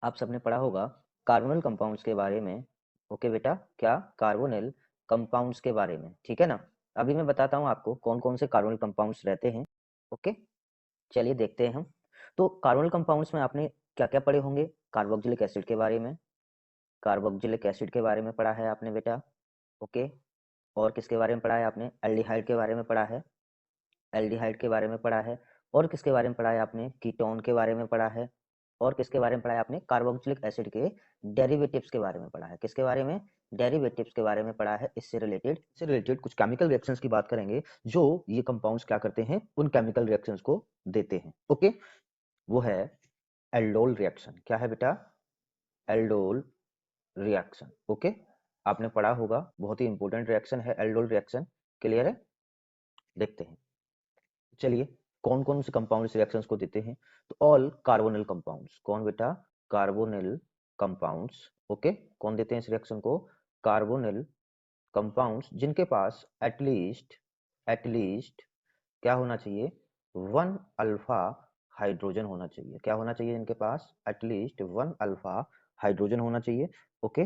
आप सबने पढ़ा होगा कार्बोनिल कंपाउंड्स के बारे में। ओके बेटा, क्या कार्बोनिल कंपाउंड्स के बारे में, ठीक है ना। अभी मैं बताता हूँ आपको कौन कौन से कार्बोनिल कंपाउंड्स रहते हैं। ओके, चलिए देखते हैं हम। तो कार्बोनिल कंपाउंड्स में आपने क्या क्या पढ़े होंगे? कार्बोक्सिलिक एसिड के बारे में, कार्बोक्सिलिक एसिड के बारे में पढ़ा है आपने बेटा। ओके, और किसके बारे में पढ़ा है आपने? एल्डिहाइड के बारे में पढ़ा है, एल्डिहाइड के बारे में पढ़ा है। और किसके बारे में पढ़ा है आपने? कीटोन के बारे में पढ़ा है। और किसके बारे में पढ़ा है आपने? कार्बोक्सिलिक एसिड के डेरिवेटिव्स के बारे में पढ़ा है। किसके बारे में? डेरिवेटिव्स के बारे में पढ़ा है। इससे रिलेटेड कुछ केमिकल रिएक्शंस की बात करेंगे जो ये कंपाउंड्स क्या करते हैं, उन केमिकल रिएक्शंस को देते हैं। ओके, वो है एल्डोल रिएक्शन। क्या है बेटा? Aldol reaction. ओके, आपने पढ़ा होगा, बहुत ही इंपॉर्टेंट रिएक्शन है एल्डोल रिएक्शन। क्लियर है? देखते हैं। चलिए, कौन कौन से कंपाउंड इस रिएक्शंस को देते हैं? तो ऑल कार्बोनिल कंपाउंड्स। कौन बेटा? Carbonyl compounds. ओके, कौन देते हैं इस रिएक्शन को? कार्बोनिल कंपाउंड्स जिनके पास एटलीस्ट क्या होना चाहिए? वन अल्फा हाइड्रोजन होना चाहिए। क्या होना चाहिए इनके पास? एटलीस्ट वन अल्फा हाइड्रोजन होना चाहिए। ओके,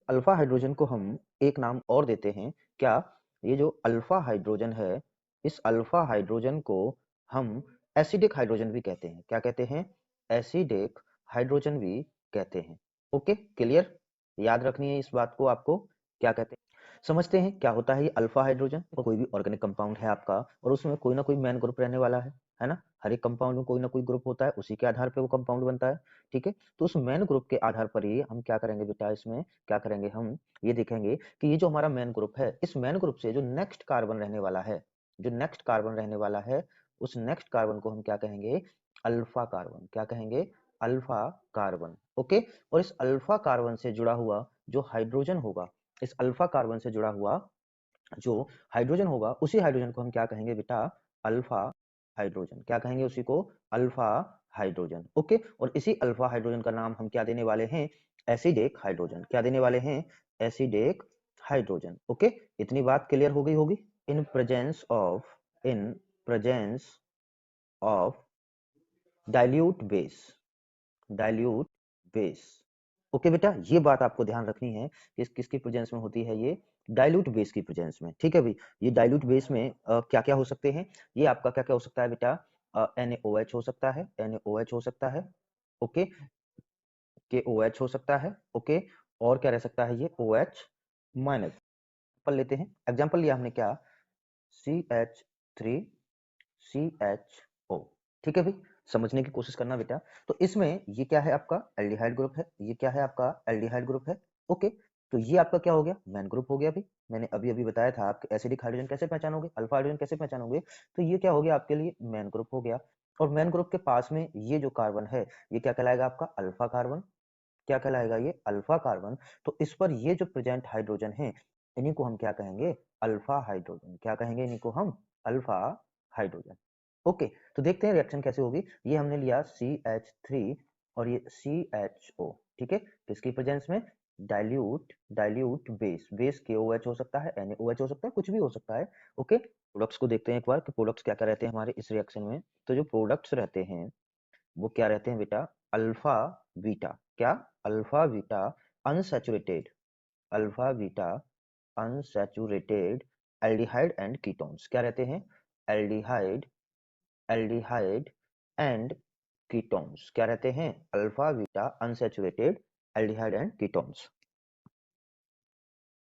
अल्फा हाइड्रोजन को हम एक नाम और देते हैं। क्या? ये जो अल्फा हाइड्रोजन है, इस अल्फा हाइड्रोजन को हम एसिडिक हाइड्रोजन भी कहते हैं। क्या कहते हैं? एसिडिक हाइड्रोजन भी कहते हैं। Okay, clear? याद रखनी है इस बात को आपको। क्या कहते हैं समझते हैं क्या होता है ये अल्फा हाइड्रोजन? तो कोई भी ऑर्गेनिक कंपाउंड है आपका और उसमें कोई ना कोई मेन ग्रुप रहने वाला है ना। हर एक कंपाउंड में कोई ना कोई ग्रुप होता है, उसी के आधार पे वो कंपाउंड बनता है। ठीक है, तो उस मेन ग्रुप के आधार पर ही हम क्या करेंगे बेटा, इसमें क्या करेंगे, हम ये देखेंगे कि ये जो हमारा मेन ग्रुप है, इस मेन ग्रुप से जो नेक्स्ट कार्बन रहने वाला है, जो नेक्स्ट कार्बन रहने वाला है, उस नेक्स्ट कार्बन को हम क्या कहेंगे? Alpha carbon. क्या कहेंगे? Alpha carbon. ओके, और इस अल्फा कार्बन से जुड़ा हुआ जो हाइड्रोजन होगा, इस अल्फा कार्बन से जुड़ा हुआ जो हाइड्रोजन होगा, उसी हाइड्रोजन को हम क्या कहेंगे बेटा? Alpha hydrogen. क्या कहेंगे उसी को? Alpha hydrogen. ओके, और इसी अल्फा हाइड्रोजन का नाम हम क्या देने वाले हैं? Acidic hydrogen. क्या देने वाले हैं? Acidic hydrogen. ओके, इतनी बात क्लियर हो गई होगी। In presence of dilute base, dilute base. Okay बेटा, ये बात आपको ध्यान रखनी है कि किसकी प्रेजेंस में होती है ये? डाइल्यूट बेस की प्रेजेंस में। ठीक है भाई, ये डाइल्यूट बेस में क्या क्या हो सकते हैं? ये आपका क्या क्या हो सकता है बेटा? NaOH हो सकता है, NaOH हो सकता है। ओके, KOH हो सकता है। ओके, और क्या रह सकता है? ये OH माइनस। पर लेते हैं एग्जांपल, लिया हमने क्या? CH3CHO। ठीक है भाई, समझने की कोशिश करना बेटा। तो इसमें ये क्या है? आपका एल्डिहाइड ग्रुप है। ये क्या है? आपका एल्डिहाइड ग्रुप है। ओके, तो ये आपका क्या हो गया? मेन ग्रुप हो गया भाई। मैंने अभी अभी बताया था आप एसिडिक हाइड्रोजन कैसे पहचानोगे, अल्फा हाइड्रोजन कैसे पहचानोगे। तो ये क्या हो गया आपके लिए? मेन ग्रुप हो गया। और मेन ग्रुप के पास में ये जो कार्बन है, ये क्या कहलाएगा? आपका अल्फा कार्बन। क्या कहलाएगा? ये अल्फा कार्बन। तो इस पर ये जो प्रेजेंट हाइड्रोजन है, इन्हीं को हम क्या कहेंगे? Alpha hydrogen. क्या कहेंगे इन्हीं को हम? Alpha hydrogen. ओके, तो देखते हैं रिएक्शन कैसे होगी। ये हमने लिया CH3 और ये CHO। ठीक है, किसकी प्रेजेंस में? Dilute base. बेस KOH हो सकता है, NaOH हो सकता है, कुछ भी हो सकता है। ओके, प्रोडक्ट्स को देखते हैं एक बार कि प्रोडक्ट्स क्या क्या रहते हैं हमारे इस रिएक्शन में। तो जो प्रोडक्ट्स रहते हैं वो क्या रहते हैं बेटा? Alpha beta. क्या? Alpha beta unsaturated, alpha beta unsaturated aldehyde and ketones. क्या रहते हैं? Aldehyde, aldehyde and ketones. क्या रहते हैं? Alpha beta unsaturated aldehyde and ketones.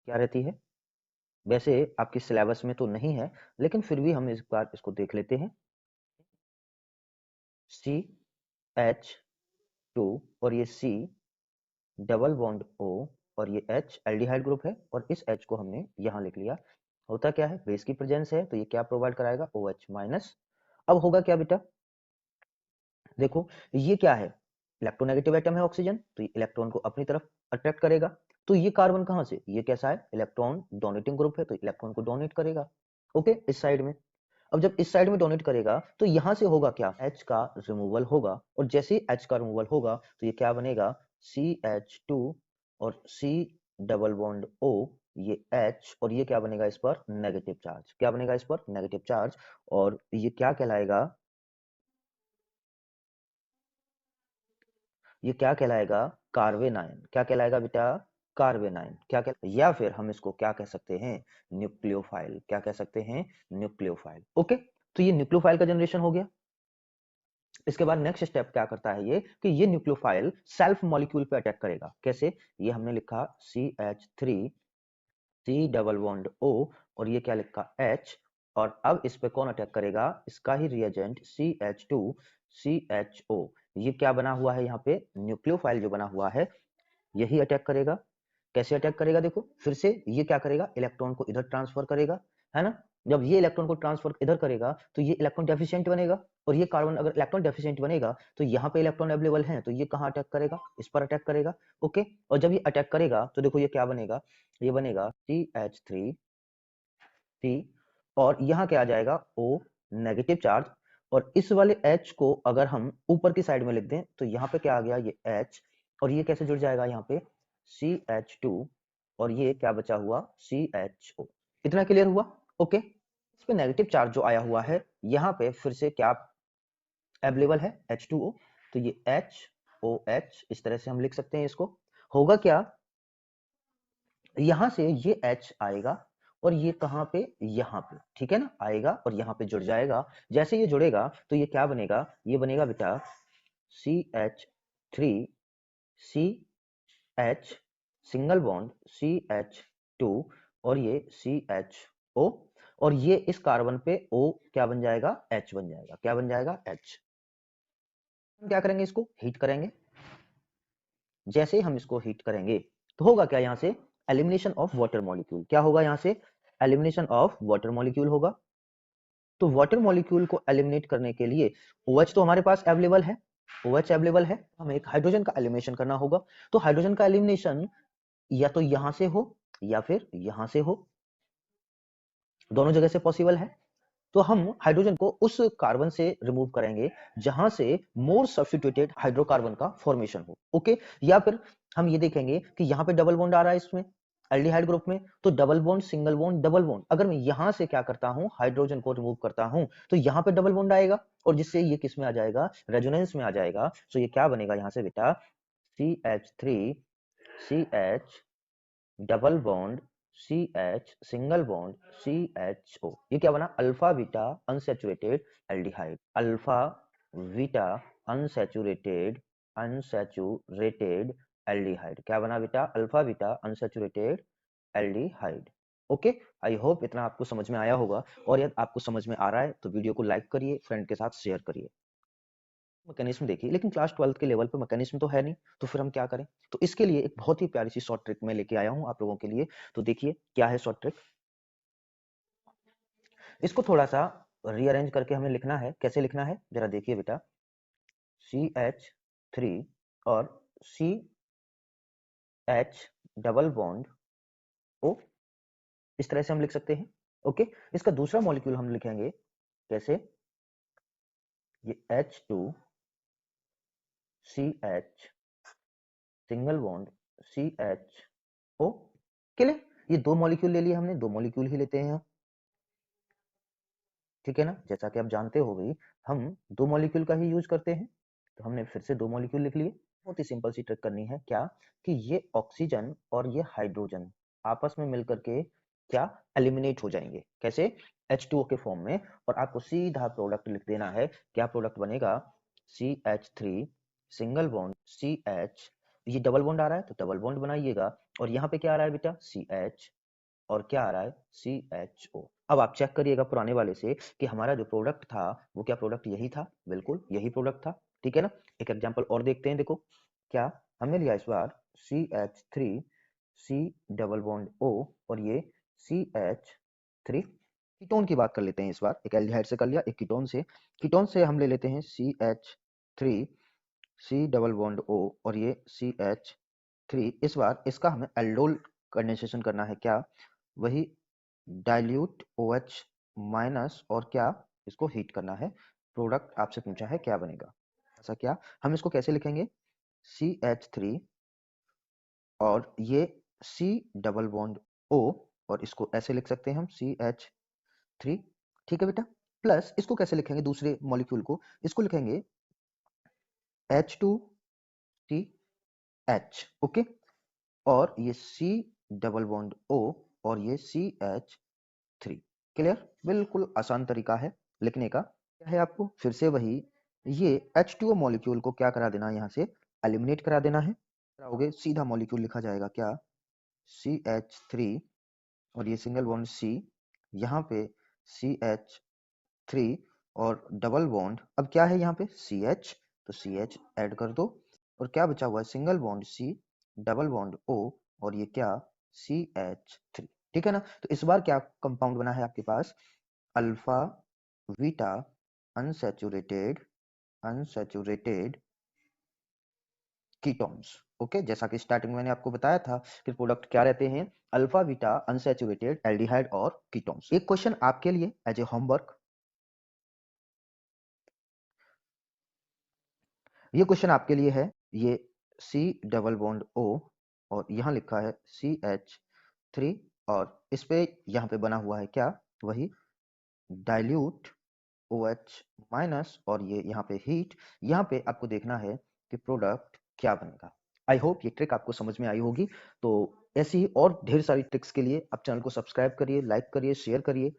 क्या रहती है? वैसे आपकी सिलेबस में तो नहीं है, लेकिन फिर भी हम इस बार इसको देख लेते हैं। CH2 और ये C डबल बॉन्ड O और ये H एल्डिहाइड ग्रुप है, और इस H को हमने यहाँ लिख लिया। होता क्या है? बेस की प्रेजेंस है, तो ये क्या प्रोवाइड कराएगा? OH minus. अब होगा क्या बेटा? देखो, ये क्या है? इलेक्ट्रोनेगेटिव एटम है ऑक्सीजन, तो ये इलेक्ट्रॉन को अपनी तरफ अट्रैक्ट करेगा। तो ये कार्बन कहाँ से? ये कैसा है? इलेक्ट्रॉन डोनेटिंग ग्रुप है, तो इलेक्ट्रॉन को डोनेट करेगा। ओके, इस साइड में। अब जब इस साइड में डोनेट करेगा तो यहां से होगा क्या? H का रिमूवल होगा, और जैसे ही H का रिमूवल होगा तो ये क्या बनेगा? CH2 और C डबल बॉन्ड O, ये H, और ये क्या बनेगा इस पर? Negative charge. क्या बनेगा इस पर? Negative charge. और ये क्या कहलाएगा? ये क्या कहलाएगा? कार्बेनाइन। क्या कहलाएगा बेटा? कार्बेनाइन। क्या कह या फिर हम इसको क्या कह सकते हैं? न्यूक्लियोफाइल। क्या कह सकते हैं? न्यूक्लियोफाइल। ओके, तो ये न्यूक्लियोफाइल का जनरेशन हो गया। इसके बाद नेक्स्ट स्टेप क्या करता है ये कि ये न्यूक्लियोफाइल सेल्फ मॉलिक्यूल पे अटैक करेगा। कैसे? ये हमने लिखा CH3 C double bond O और ये क्या लिखा H, और अब इस पे कौन अटैक करेगा? इसका ही रिएजेंट CH2 CHO। ये क्या बना हुआ है यहाँ पे? न्यूक्लियोफाइल जो बना हुआ है यही अटैक करेगा। कैसे अटैक करेगा? देखो फिर से ये क्या करेगा? इलेक्ट्रॉन को इधर ट्रांसफर करेगा, है ना? जब ये इलेक्ट्रॉन को ट्रांसफर इधर करेगा तो ये इलेक्ट्रॉन डेफिशिएंट बनेगा, और ये कार्बन अगर इलेक्ट्रॉन डेफिशिएंट बनेगा तो यहाँ पे इलेक्ट्रॉन अवेलेबल है तो ये कहाँ अटैक करेगा? इस पर अटैक करेगा। ओके, और जब ये अटैक करेगा तो देखो ये क्या बनेगा? ये बनेगा CH3 C, और यहाँ क्या आ जाएगा? O नेगेटिव चार्ज, और इस वाले H को अगर हम ऊपर की साइड में लिख दें तो यहाँ पे क्या आ गया? ये H, और ये कैसे जुड़ जाएगा यहाँ पे? CH2, और ये क्या बचा हुआ? CHO। इतना क्लियर हुआ? ओके, इस पे नेगेटिव चार्ज जो आया हुआ है यहाँ पे फिर से क्या अवेलेबल है? H2O, तो ये HOH इस तरह से हम लिख सकते हैं इसको। होगा क्या? यहां से ये H आएगा और ये कहां पे? यहाँ पे, ठीक है ना? आएगा और यहाँ पे जुड़ जाएगा। जैसे ये जुड़ेगा तो ये क्या बनेगा? ये बनेगा बेटा CH3 CH single bond CH2, और ये CHO, और ये इस कार्बन पे O क्या बन जाएगा? H बन जाएगा। क्या बन जाएगा? H। हम क्या करेंगे? इसको हीट करेंगे। जैसे हम इसको हीट करेंगे तो होगा क्या? यहाँ से एलिमिनेशन ऑफ वाटर मॉलिक्यूल। क्या होगा यहाँ से? एलिमिनेशन ऑफ वाटर मॉलिक्यूल होगा। तो वाटर मॉलिक्यूल को एलिमिनेट करने के लिए OH तो हमारे पास अवेलेबल है, OH अवेलेबल है, हमें एक हाइड्रोजन का एलिमिनेशन करना होगा। तो हाइड्रोजन का एलिमिनेशन या तो यहां से हो या फिर यहां से हो, दोनों जगह से पॉसिबल है। तो हम हाइड्रोजन को उस कार्बन से रिमूव करेंगे जहां से मोर सब्स्टिट्यूटेड हाइड्रोकार्बन का फॉर्मेशन हो। ओके, या फिर हम ये देखेंगे कि यहाँ पे डबल बॉन्ड आ रहा है इसमें एल्डिहाइड ग्रुप में, तो double bond single bond double bond, अगर मैं यहां से क्या करता हूं? हाइड्रोजन को रिमूव करता हूं तो यहाँ पे डबल बॉन्ड आएगा, और जिससे ये किस में आ जाएगा? रेजोनेंस में आ जाएगा। तो ये क्या बनेगा यहाँ से बेटा? CH3 CH double bond CH single bond CHO। ये क्या बना? Alpha beta unsaturated aldehyde. Alpha beta unsaturated unsaturated aldehyde. क्या बना बेटा? Alpha beta unsaturated aldehyde. Okay, I hope इतना आपको समझ में आया होगा, और यदि आपको समझ में आ रहा है तो वीडियो को लाइक करिए, फ्रेंड के साथ शेयर करिए। मैकेनिज्म देखिए, लेकिन क्लास 12 के लेवल पे मैकेनिज्म तो है नहीं, तो फिर हम क्या करें? तो इसके लिए एक बहुत ही प्यारी सी शॉर्ट ट्रिक मैं लेके आया हूं आप लोगों के लिए। तो देखिए क्या है शॉर्ट ट्रिक। इसको थोड़ा सा रीअरेंज करके हमें लिखना है। कैसे लिखना है जरा देखिए बेटा? CH3 और CH डबल बॉन्ड O, इस तरह से हम लिख सकते हैं। ओके, इसका दूसरा मॉलिक्यूल हम लिखेंगे कैसे? ये H2CH single bond CHO। Clear? ये दो मॉलिक्यूल ले लिए हमने, दो मॉलिक्यूल ही लेते हैं, ठीक है ना? जैसा कि आप जानते हो भाई, हम दो मॉलिक्यूल का ही यूज करते हैं, तो हमने फिर से दो मॉलिक्यूल लिख लिए। बहुत ही सिंपल सी ट्रिक करनी है, क्या कि ये ऑक्सीजन और ये हाइड्रोजन आपस में मिलकर के क्या एलिमिनेट हो जाएंगे। कैसे? H2O के फॉर्म में, और आपको सीधा प्रोडक्ट लिख देना है। क्या प्रोडक्ट बनेगा? CH3 सिंगल बॉन्ड CH, ये डबल बॉन्ड आ रहा है तो डबल बॉन्ड बनाइएगा, और यहाँ पे क्या आ रहा है बेटा? CH, और क्या आ रहा है? CHO। अब आप चेक करिएगा पुराने वाले से कि हमारा जो प्रोडक्ट था वो क्या प्रोडक्ट यही था? बिल्कुल यही प्रोडक्ट था, ठीक है ना? एक एग्जांपल और देखते हैं। देखो क्या हमने लिया इस बार? CH3 C double bond O, और ये CH3। कीटोन की बात कर लेते हैं इस बार। एक एल्डिहाइड से कर लिया, एक कीटोन से। कीटोन से हम ले लेते हैं CH3 C double bond O, और ये CH3। इस बार इसका हमें एल्डोल कंडेंसेशन करना है। क्या? वही डाइल्यूट OH माइनस, और क्या? इसको हीट करना है। प्रोडक्ट आपसे पूछा है क्या बनेगा? ऐसा क्या? हम इसको कैसे लिखेंगे? CH3 और ये C डबल बॉन्ड O, और इसको ऐसे लिख सकते हैं हम CH3, ठीक है बेटा? प्लस इसको कैसे लिखेंगे दूसरे मॉलिक्यूल को? इसको लिखेंगे H2 सी एच, ओके। और ये सी डबल बॉन्ड ओ और ये सी एच थ्री। क्लियर? बिल्कुल आसान तरीका है लिखने का। क्या है आपको फिर से वही, ये H2O मॉलिक्यूल को क्या करा देना है, यहाँ से एलिमिनेट करा देना है। कराओगे सीधा मॉलिक्यूल लिखा जाएगा क्या, CH3 और ये सिंगल बॉन्ड C, यहाँ पे CH3 और डबल बॉन्ड, अब क्या है यहाँ पे CH, तो CH ऐड कर दो और क्या बचा हुआ है single bond C double bond O और ये क्या CH3। ठीक है ना? तो इस बार क्या कंपाउंड बना है आपके पास, alpha beta unsaturated unsaturated ketones. Okay, जैसा कि स्टार्टिंग में मैंने आपको बताया था कि प्रोडक्ट क्या रहते हैं, अल्फा बीटा अनसैचुरेटेड एल्डिहाइड और कीटोन्स। एक क्वेश्चन आपके लिए एज ए होमवर्क, ये क्वेश्चन आपके लिए है, ये सी डबल बॉन्ड ओ और यहाँ लिखा है CH3 और इस पे यहाँ पे बना हुआ है क्या, वही डाइल्यूट OH माइनस और ये यहाँ पे हीट। यहाँ पे आपको देखना है कि प्रोडक्ट क्या बनेगा। आई होप ये ट्रिक आपको समझ में आई होगी। तो ऐसी ही और ढेर सारी ट्रिक्स के लिए आप चैनल को सब्सक्राइब करिए, लाइक करिए, शेयर करिए।